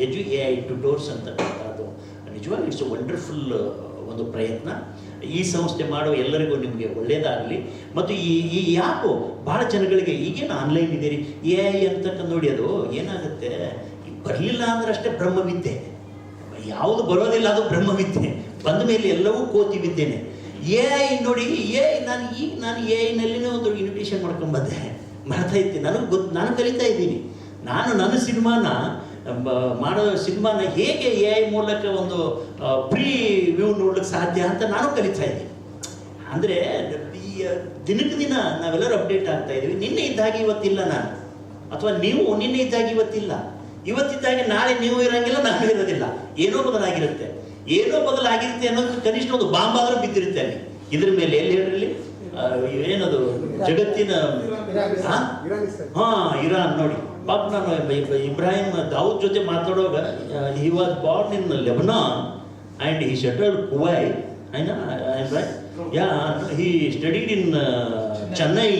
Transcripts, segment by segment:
AI ಟ್ಯುಟೋರ್ಸ್ ಅಂತಕ್ಕಂಥದ್ದು ನಿಜವಾಗಿ it's wonderful ಒಂದು ಪ್ರಯತ್ನ. ಈ ಸಂಸ್ಥೆ ಮಾಡುವ ಎಲ್ಲರಿಗೂ ನಿಮಗೆ ಒಳ್ಳೆಯದಾಗಲಿ. ಮತ್ತು ಈ ಆ್ಯಪು ಭಾಳ ಜನಗಳಿಗೆ ಈಗೇನು ಆನ್ಲೈನ್ ಇದೀರಿ AI ಅಂತಕ್ಕಂಥ ನೋಡಿ, ಅದು ಏನಾಗುತ್ತೆ, ಬರಲಿಲ್ಲ ಅಂದ್ರೆ ಅಷ್ಟೇ ಬ್ರಹ್ಮವಿದ್ಯೆ, ಯಾವುದು ಬರೋದಿಲ್ಲ ಅದು ಬ್ರಹ್ಮವಿದ್ಯೆ, ಬಂದ ಮೇಲೆ ಎಲ್ಲವೂ ಕೋತಿ ವಿದ್ಯೆನೆ. AI ನೋಡಿ, ನಾನು AI-ನಲ್ಲಿನೇ ಒಂದು ಇನ್ವಿಟೇಷನ್ ಮಾಡ್ಕೊಂಬಂದೆ, ಮಾಡ್ತಾ ಇದ್ದೀನಿ, ನಾನು ಕಲಿತಾ ಇದ್ದೀನಿ. ನಾನು ನನ್ನ ಸಿನಿಮಾನ ಹೇಗೆ AI ಮೂಲಕ ಒಂದು ಪ್ರೀ ವ್ಯೂ ನೋಡ್ಲಿಕ್ಕೆ ಸಾಧ್ಯ ಅಂತ ನಾನು ಕಲಿತಾ ಇದ್ದೀನಿ. ಅಂದರೆ ದಿನಕ್ಕೆ ದಿನ ನಾವೆಲ್ಲರೂ ಅಪ್ಡೇಟ್ ಆಗ್ತಾ ಇದ್ದೀವಿ. ನಿನ್ನೆ ಇದ್ದಾಗೆ ಇವತ್ತಿಲ್ಲ ನಾನು, ಅಥವಾ ನೀವು ನಿನ್ನೆ ಇದ್ದಾಗೆ ಇವತ್ತಿಲ್ಲ, ಇವತ್ತಿದ್ದಾಗೆ ನಾಳೆ ನೀವು ಇರೋಂಗಿಲ್ಲ, ನಾನು ಇರೋದಿಲ್ಲ. ಏನೋ ಬದಲಾಗಿರುತ್ತೆ ಅನ್ನೋದು ಕನಿಷ್ಠ ಒಂದು ಬಾಂಬಾದ್ರೂ ಬಿದ್ದಿರುತ್ತೆ ಅಲ್ಲಿ ಇದ್ರ ಮೇಲೆ. ಎಲ್ಲಿ ಹೇಳಿರಲಿ, ಏನದು ಜಗತ್ತಿನ ಇರಾನ್ ನೋಡಿ. ಪಾಪ ನಾನು ಇಬ್ರಾಹಿಂ ದಾವೂದ್ ಜೊತೆ ಮಾತಾಡುವಾಗ, he was born in Lebanon and he settled Kuwait, right? Yeah, he studied in Chennai,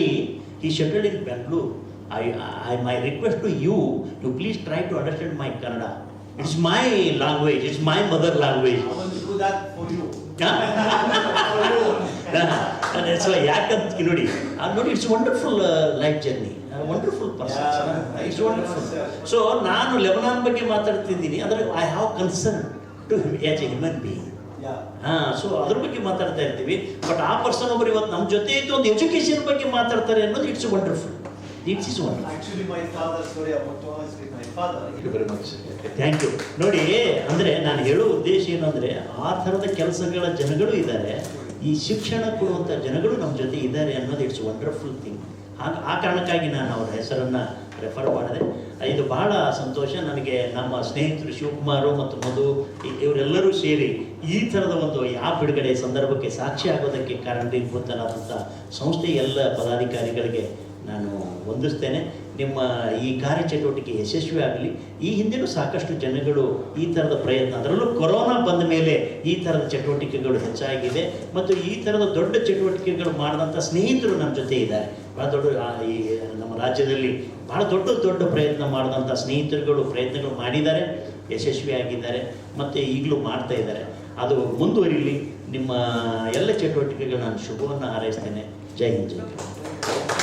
he settled in Bangalore. My request to you please try to understand my Kannada. It's my language, it's my mother language. I want to do that for you. So ಯಾಕಂತ ನೋಡಿ, it's wonderful life journey, wonderful person, it's wonderful. So ನಾನು Lebanon ಬಗ್ಗೆ ಮಾತಾಡ್ತಿದ್ದೀನಿ, ಅಂದರೆ I have concern to as a human being. So ಅದ್ರ ಬಗ್ಗೆ ಮಾತಾಡ್ತಾ ಇರ್ತೀವಿ. ಬಟ್ ಆ ಪರ್ಸನ್ ಒಬ್ಬರು ಇವತ್ತು ನಮ್ಮ ಜೊತೆ ಇದ್ದು ಒಂದು ಎಜುಕೇಷನ್ ಬಗ್ಗೆ ಮಾತಾಡ್ತಾರೆ ಅನ್ನೋದು it's wonderful. It's is wonderful. Actually, my father, sorry about Thomas with my father. Thank you very much. Thank you. ನೋಡಿ, ಅಂದರೆ ನಾನು ಹೇಳೋ ಉದ್ದೇಶ ಏನು ಅಂದರೆ, ಆ ಥರದ ಕೆಲಸಗಳ ಜನಗಳು ಇದ್ದಾರೆ, ಈ ಶಿಕ್ಷಣ ಕೊಡುವಂಥ ಜನಗಳು ನಮ್ಮ ಜೊತೆ ಇದ್ದಾರೆ ಅನ್ನೋದು ಇಟ್ಸ್ ವಂಡರ್ಫುಲ್ ಥಿಂಗ್. ಆ ಕಾರಣಕ್ಕಾಗಿ ನಾನು ಅವರ ಹೆಸರನ್ನು ರೆಫರ್ ಮಾಡಿದೆ. ಇದು ಬಹಳ ಸಂತೋಷ ನನಗೆ. ನಮ್ಮ ಸ್ನೇಹಿತರು ಶಿವಕುಮಾರು ಮತ್ತು ಮಧು ಇವರೆಲ್ಲರೂ ಸೇರಿ ಈ ಥರದ ಒಂದು ಆ್ಯಪ್ ಬಿಡುಗಡೆ ಸಂದರ್ಭಕ್ಕೆ ಸಾಕ್ಷಿ ಆಗೋದಕ್ಕೆ ಕಾರಣೀಭೂತರಾದಂಥ ಸಂಸ್ಥೆಯ ಎಲ್ಲ ಪದಾಧಿಕಾರಿಗಳಿಗೆ ನಾನು ವಂದಿಸ್ತೇನೆ. ನಿಮ್ಮ ಈ ಕಾರ್ಯಚಟುವಟಿಕೆ ಯಶಸ್ವಿ ಆಗಲಿ. ಈ ಹಿಂದೆನೂ ಸಾಕಷ್ಟು ಜನಗಳು ಈ ಥರದ ಪ್ರಯತ್ನ, ಅದರಲ್ಲೂ ಕೊರೋನಾ ಬಂದ ಮೇಲೆ ಈ ಥರದ ಚಟುವಟಿಕೆಗಳು ಹೆಚ್ಚಾಗಿದೆ. ಮತ್ತು ಈ ಥರದ ದೊಡ್ಡ ಚಟುವಟಿಕೆಗಳು ಮಾಡಿದಂಥ ಸ್ನೇಹಿತರು ನಮ್ಮ ಜೊತೆ ಇದ್ದಾರೆ. ಭಾಳ ದೊಡ್ಡ ಈ ನಮ್ಮ ರಾಜ್ಯದಲ್ಲಿ ಭಾಳ ದೊಡ್ಡ ಪ್ರಯತ್ನ ಮಾಡಿದಂಥ ಪ್ರಯತ್ನಗಳು ಮಾಡಿದ್ದಾರೆ, ಯಶಸ್ವಿಯಾಗಿದ್ದಾರೆ, ಮತ್ತು ಈಗಲೂ ಮಾಡ್ತಾ ಇದ್ದಾರೆ. ಅದು ಮುಂದುವರಿಲಿ. ನಿಮ್ಮ ಎಲ್ಲ ಚಟುವಟಿಕೆಗಳು ನಾನು ಶುಭವನ್ನು ಹಾರೈಸ್ತೇನೆ. ಜೈ ಹಿಂದ್, ಜೈ.